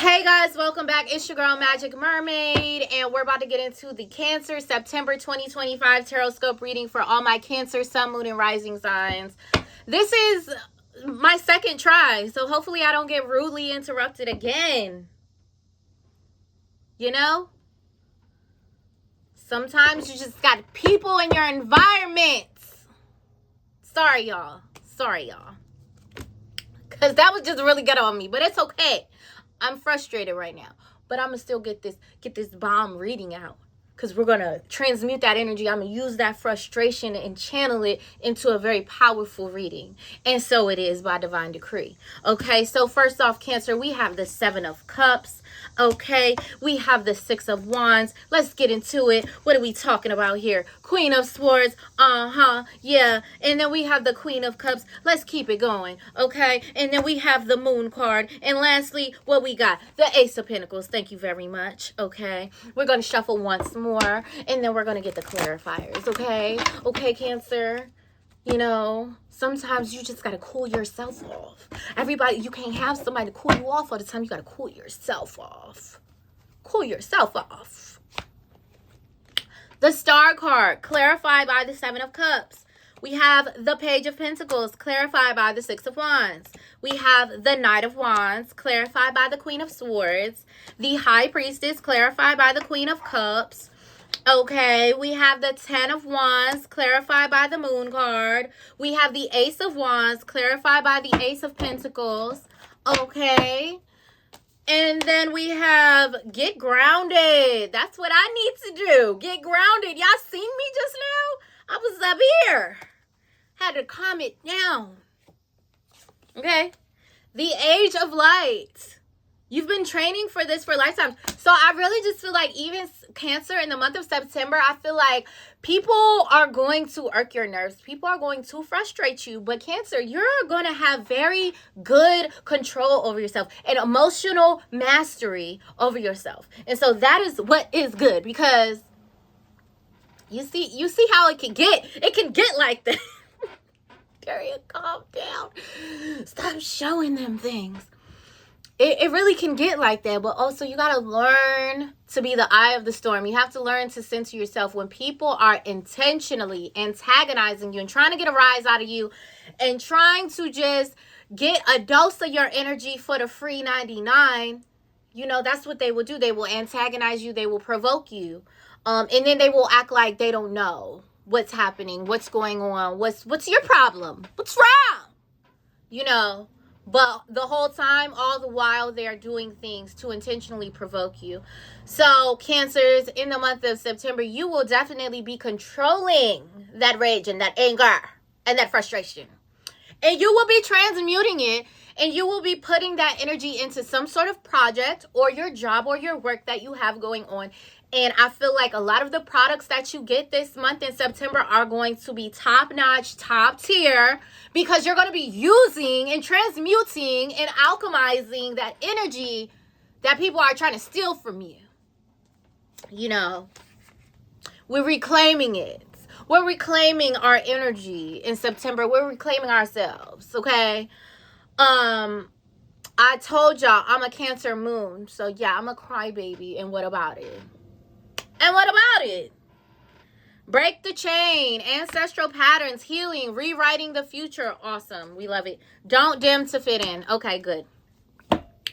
Hey guys, welcome back. It's your girl Magic Mermaid, and we're about to get into the Cancer September 2025 Tarotscope reading for all my Cancer, Sun, Moon, and Rising signs. This is my second try, so hopefully I don't get rudely interrupted again. You know? Sometimes you just got people in your environment. Sorry, y'all. Because that was just really good on me, but it's okay. I'm frustrated right now, but I'm gonna still get this bomb reading out, because we're gonna transmute that energy. I'm gonna use that frustration and channel it into a very powerful reading, and so it is by divine decree. Okay, so first off, Cancer, we have the Seven of Cups. Okay, we have the Six of Wands. Let's get into it. What are we talking about here? Queen of Swords. Yeah. And then we have the Queen of Cups. Let's keep it going. Okay, and then we have the Moon card. And lastly, what we got? The Ace of Pentacles. Thank you very much. Okay, we're going to shuffle once more, and then we're going to get the clarifiers. Okay, Cancer. You know, sometimes you just got to cool yourself off. Everybody, you can't have somebody to cool you off all the time. You got to cool yourself off. Cool yourself off. The Star card, clarified by the Seven of Cups. We have the Page of Pentacles, clarified by the Six of Wands. We have the Knight of Wands, clarified by the Queen of Swords. The High Priestess, clarified by the Queen of Cups. Okay, we have the Ten of Wands, clarified by the Moon card. We have the Ace of Wands, clarified by the Ace of Pentacles. Okay. And then we have Get Grounded. That's what I need to do. Get grounded. Y'all seen me just now? I was up here. Had to calm it down. Okay. The Age of Light. You've been training for this for lifetimes. So I really just feel like even Cancer in the month of September, I feel like people are going to irk your nerves. People are going to frustrate you. But Cancer, you're going to have very good control over yourself and emotional mastery over yourself. And so that is what is good, because you see how it can get. It can get like that. Daria, calm down. Stop showing them things. It really can get like that, but also you got to learn to be the eye of the storm. You have to learn to center yourself when people are intentionally antagonizing you and trying to get a rise out of you and trying to just get a dose of your energy for the free 99. You know, that's what they will do. They will antagonize you. They will provoke you. And then they will act like they don't know what's happening, what's going on, what's your problem, what's wrong, you know. But the whole time, all the while, they're doing things to intentionally provoke you. So, Cancers, in the month of September, you will definitely be controlling that rage and that anger and that frustration. And you will be transmuting it, and you will be putting that energy into some sort of project or your job or your work that you have going on. And I feel like a lot of the products that you get this month in September are going to be top-notch, top-tier, because you're going to be using and transmuting and alchemizing that energy that people are trying to steal from you. You know, we're reclaiming it. We're reclaiming our energy in September. We're reclaiming ourselves, okay? I told y'all I'm a Cancer moon, so yeah, I'm a crybaby, and what about it? And what about it? Break the chain, ancestral patterns, healing, rewriting the future. Awesome. We love it. Don't dim to fit in. Okay, good.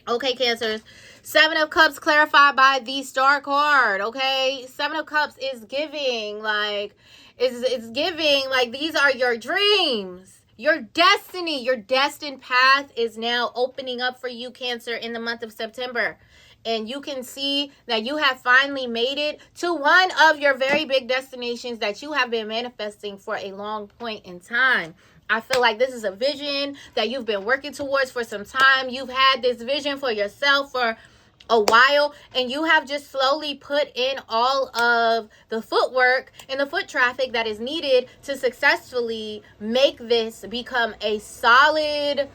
Okay, Cancers. Seven of Cups clarified by the Star card. Okay, Seven of Cups is giving, like, it's giving, like, these are your dreams. Your destiny, your destined path is now opening up for you, Cancer, in the month of September. And you can see that you have finally made it to one of your very big destinations that you have been manifesting for a long point in time. I feel like this is a vision that you've been working towards for some time. You've had this vision for yourself for a while, and you have just slowly put in all of the footwork and the foot traffic that is needed to successfully make this become a solid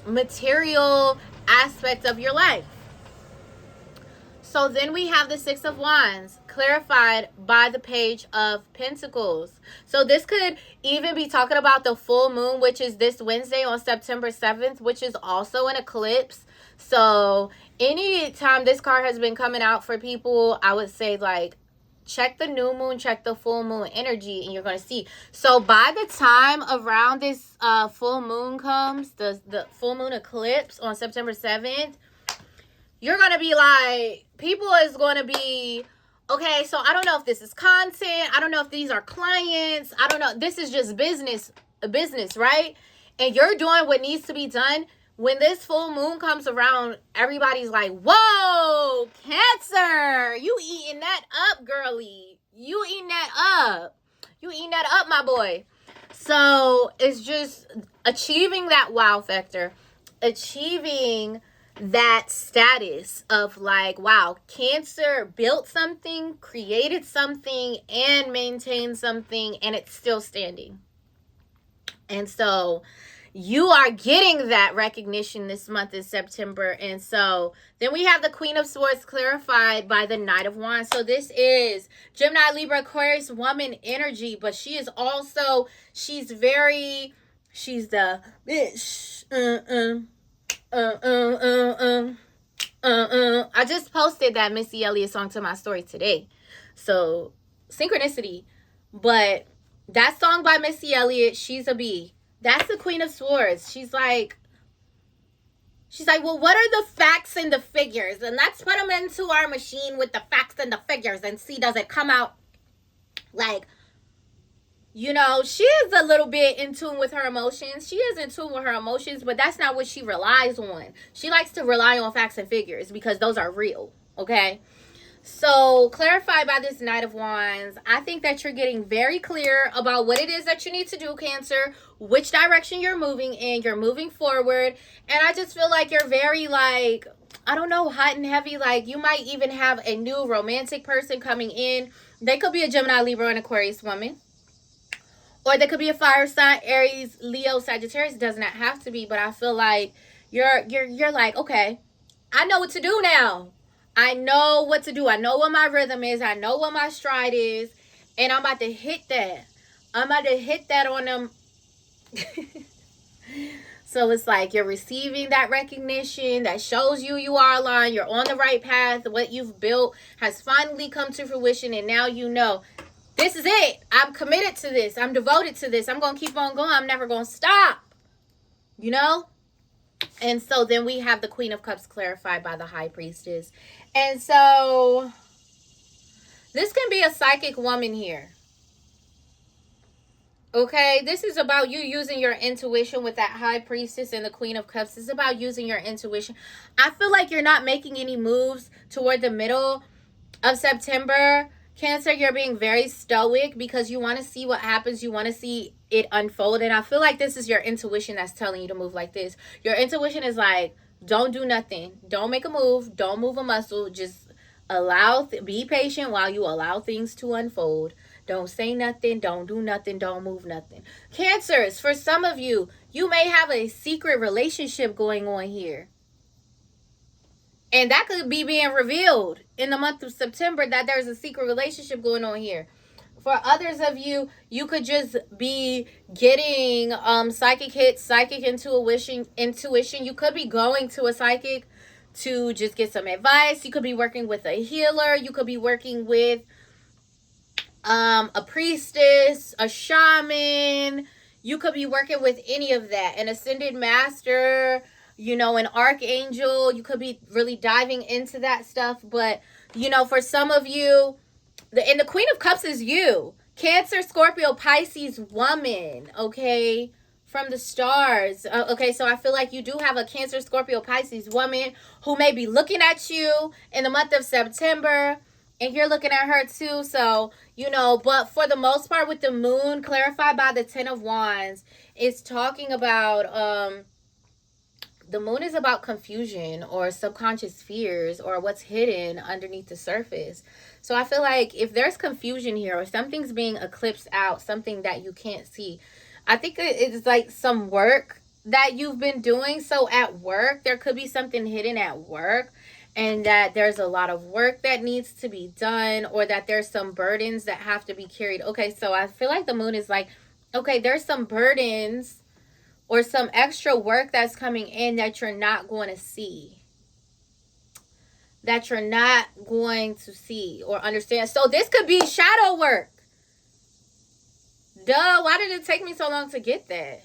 material aspect of your life. So then we have the Six of Wands, clarified by the Page of Pentacles. So this could even be talking about the full moon, which is this Wednesday on September 7th, which is also an eclipse. So anytime this card has been coming out for people, I would say like check the new moon, check the full moon energy, and you're going to see. So by the time around this full moon comes, the full moon eclipse on September 7th, you're going to be like, people is going to be, okay, so I don't know if this is content. I don't know if these are clients. I don't know. This is just business, right? And you're doing what needs to be done. When this full moon comes around, everybody's like, whoa, Cancer, you eating that up, girly. You eating that up. You eating that up, my boy. So it's just achieving that wow factor, achieving that status of like, wow, Cancer built something, created something, and maintained something, and it's still standing. And so you are getting that recognition this month in September. And so then we have the Queen of Swords clarified by the Knight of Wands. So this is Gemini, Libra, Aquarius woman energy, but she is also, she's the bitch. I just posted that Missy Elliott song to my story today. So synchronicity. But that song by Missy Elliott, She's a Bee. That's the Queen of Swords. She's like, well, what are the facts and the figures? And let's put them into our machine with the facts and the figures and see, does it come out like, you know, she is a little bit in tune with her emotions. She is in tune with her emotions, but that's not what she relies on. She likes to rely on facts and figures because those are real, okay? So, clarified by this Knight of Wands, I think that you're getting very clear about what it is that you need to do, Cancer, which direction you're moving in, you're moving forward, and I just feel like you're very, like, I don't know, hot and heavy, like, you might even have a new romantic person coming in. They could be a Gemini, Libra, and Aquarius woman, or they could be a fire sign, Aries, Leo, Sagittarius. It does not have to be, but I feel like you're like, okay, I know what to do now. I know what to do. I know what my rhythm is. I know what my stride is. And I'm about to hit that. I'm about to hit that on them. So it's like you're receiving that recognition that shows you are aligned. You're on the right path. What you've built has finally come to fruition. And now you know, this is it. I'm committed to this. I'm devoted to this. I'm going to keep on going. I'm never going to stop. You know? And so then we have the Queen of Cups clarified by the High Priestess. And so this can be a psychic woman here. Okay, this is about you using your intuition with that High Priestess and the Queen of Cups. It's about using your intuition. I feel like you're not making any moves toward the middle of September. Cancer, you're being very stoic because you want to see what happens. You want to see it unfold. And I feel like this is your intuition that's telling you to move like this. Your intuition is like, don't do nothing. Don't make a move. Don't move a muscle. Just be patient while you allow things to unfold. Don't say nothing. Don't do nothing. Don't move nothing. Cancers, for some of you, you may have a secret relationship going on here. And that could be being revealed in the month of September, that there's a secret relationship going on here. For others of you, you could just be getting psychic hits, psychic intuition. You could be going to a psychic to just get some advice. You could be working with a healer. You could be working with a priestess, a shaman. You could be working with any of that. An ascended master, you know, an archangel. You could be really diving into that stuff. But, you know, for some of you, and the Queen of Cups is you. Cancer, Scorpio, Pisces woman, okay, from the stars. Okay, so I feel like you do have a Cancer, Scorpio, Pisces woman who may be looking at you in the month of September, and you're looking at her too. So, you know, but for the most part with the moon, clarified by the Ten of Wands, it's talking about, the moon is about confusion or subconscious fears or what's hidden underneath the surface. So I feel like if there's confusion here or something's being eclipsed out, something that you can't see, I think it's like some work that you've been doing. So at work, there could be something hidden at work, and that there's a lot of work that needs to be done, or that there's some burdens that have to be carried. Okay, so I feel like the moon is like, okay, there's some burdens or some extra work that's coming in that you're not going to see. that you're not going to see or understand. So this could be shadow work. Duh, why did it take me so long to get that?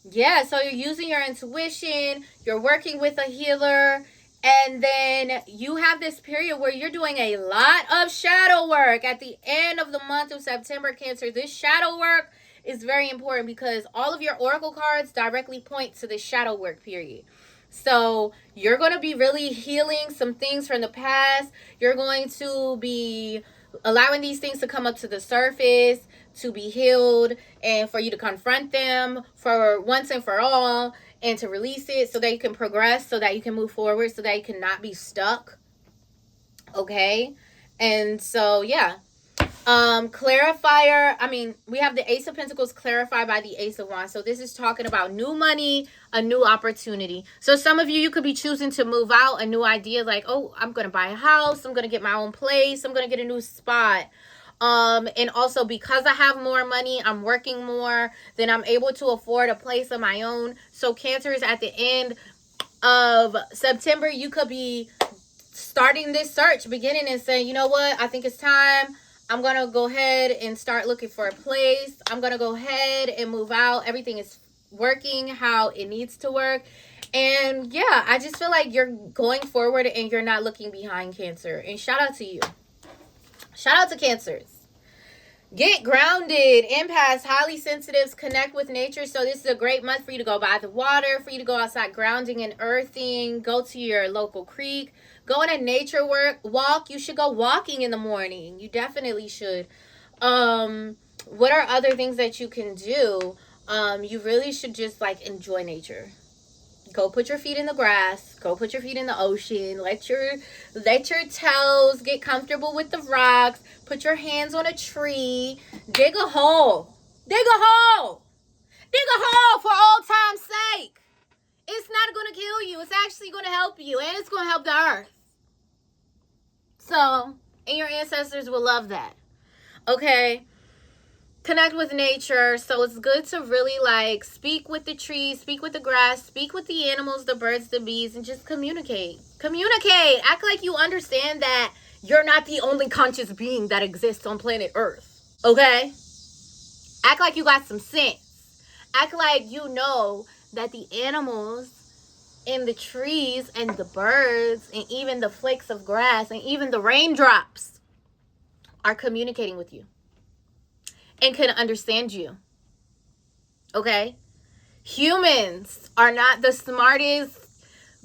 Yeah, so you're using your intuition, you're working with a healer, and then you have this period where you're doing a lot of shadow work at the end of the month of September, Cancer. This shadow work is very important because all of your oracle cards directly point to the shadow work period. So you're going to be really healing some things from the past. You're going to be allowing these things to come up to the surface, to be healed, and for you to confront them for once and for all, and to release it so that you can progress, so that you can move forward, so that you cannot be stuck. Okay? And so, yeah. Clarifier, we have the Ace of Pentacles clarified by the Ace of Wands. So this is talking about new money, a new opportunity. So some of you could be choosing to move out, a new idea like, oh, I'm going to buy a house, I'm going to get my own place, I'm going to get a new spot. And also because I have more money, I'm working more, then I'm able to afford a place of my own. So Cancers, at the end of September, you could be starting this search, beginning and saying, you know what, I think it's time. I'm going to go ahead and start looking for a place. I'm going to go ahead and move out. Everything is working how it needs to work. And yeah, I just feel like you're going forward and you're not looking behind, Cancer. And shout out to you. Shout out to Cancers. Get grounded, empaths, highly sensitives, connect with nature. So this is a great month for you to go by the water, for you to go outside grounding and earthing, go to your local creek, go on a nature walk. You should go walking in the morning. You definitely should. What are other things that you can do? You really should just like enjoy nature. Go put your feet in the grass. Go put your feet in the ocean. Let your toes get comfortable with the rocks. Put your hands on a tree. Dig a hole. Dig a hole. Dig a hole for old time's sake. It's not going to kill you. It's actually going to help you. And it's going to help the earth. So, and your ancestors will love that. Okay? Connect with nature. So it's good to really like speak with the trees, speak with the grass, speak with the animals, the birds, the bees, and just communicate. Communicate. Act like you understand that you're not the only conscious being that exists on planet Earth. Okay? Act like you got some sense. Act like you know that the animals and the trees and the birds and even the flakes of grass and even the raindrops are communicating with you and can understand you. Okay? Humans are not the smartest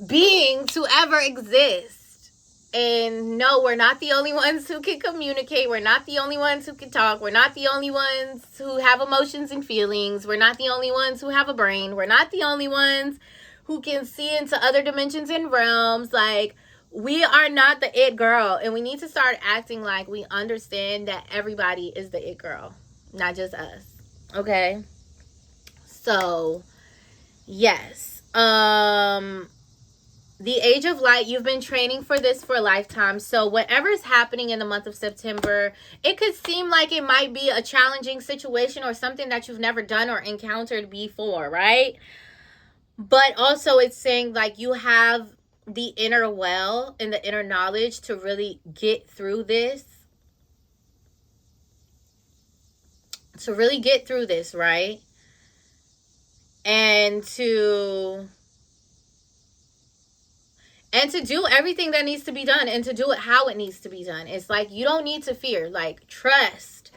being to ever exist. And no, we're not the only ones who can communicate. We're not the only ones who can talk. We're not the only ones who have emotions and feelings. We're not the only ones who have a brain. We're not the only ones who can see into other dimensions and realms. Like, we are not the it girl. And we need to start acting like we understand that everybody is the it girl. Not just us. Okay? So, yes. The Age of Light, you've been training for this for a lifetime. So whatever is happening in the month of September, it could seem like it might be a challenging situation or something that you've never done or encountered before, right? But also it's saying like you have the inner well and the inner knowledge to really get through this. To really get through this, right? And to do everything that needs to be done and to do it how it needs to be done. It's like you don't need to fear. Like, trust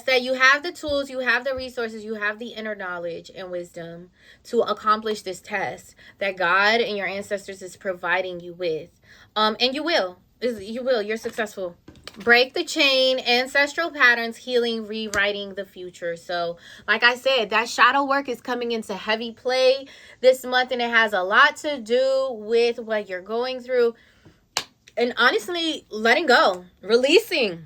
that you have the tools, you have the resources, you have the inner knowledge and wisdom to accomplish this test that God and your ancestors is providing you with. And you will. You're successful. Break the chain, ancestral patterns, healing, rewriting the future. So, like I said, that shadow work is coming into heavy play this month, and it has a lot to do with what you're going through. And honestly, letting go, releasing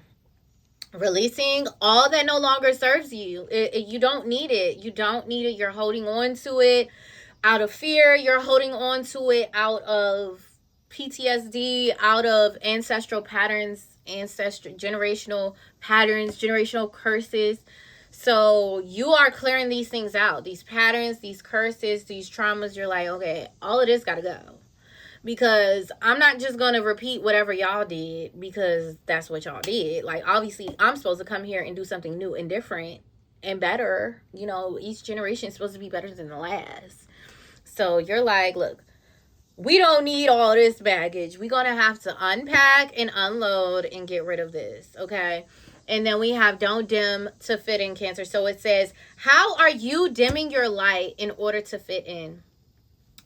all that no longer serves you. You don't need it. You don't need it. You're holding on to it out of fear. You're holding on to it out of PTSD, out of ancestral patterns, generational patterns, generational curses. So you are clearing these things out, these patterns, these curses, these traumas. You're like, okay, all of this gotta go, because I'm not just gonna repeat whatever y'all did because that's what y'all did. Like, obviously, I'm supposed to come here and do something new and different and better. You know, each generation is supposed to be better than the last. So you're like, look, we don't need all this baggage. We're gonna have to unpack and unload and get rid of this, okay? And then we have don't dim to fit in, Cancer. So it says, how are you dimming your light in order to fit in?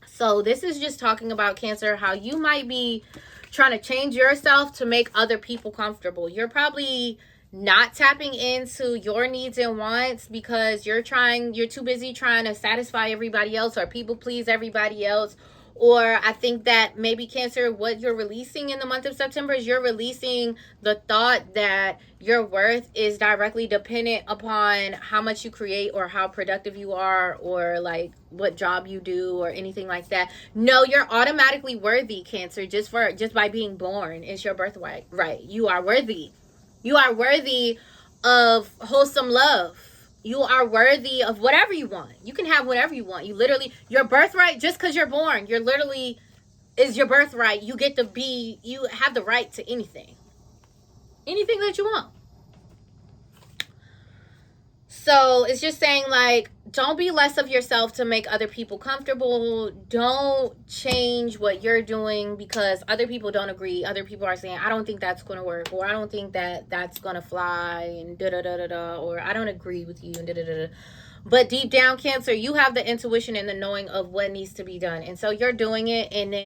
So this is just talking about, Cancer, how you might be trying to change yourself to make other people comfortable. You're probably not tapping into your needs and wants because you're too busy trying to satisfy everybody else or people please everybody else. Or I think that maybe, Cancer, what you're releasing in the month of September is you're releasing the thought that your worth is directly dependent upon how much you create or how productive you are or like what job you do or anything like that. No, you're automatically worthy, Cancer, just by being born. It's your birthright. Right. You are worthy. You are worthy of wholesome love. You are worthy of whatever you want. You can have whatever you want. You literally, your birthright, just because you're born, you're literally, is your birthright. You get to be, you have the right to anything. Anything that you want. So it's just saying, like, don't be less of yourself to make other people comfortable. Don't change what you're doing because other people don't agree. Other people are saying, I don't think that's going to work, or I don't think that that's going to fly, and da-da-da-da-da, or I don't agree with you, and da-da-da-da. But deep down, Cancer, you have the intuition and the knowing of what needs to be done. And so you're doing it, and then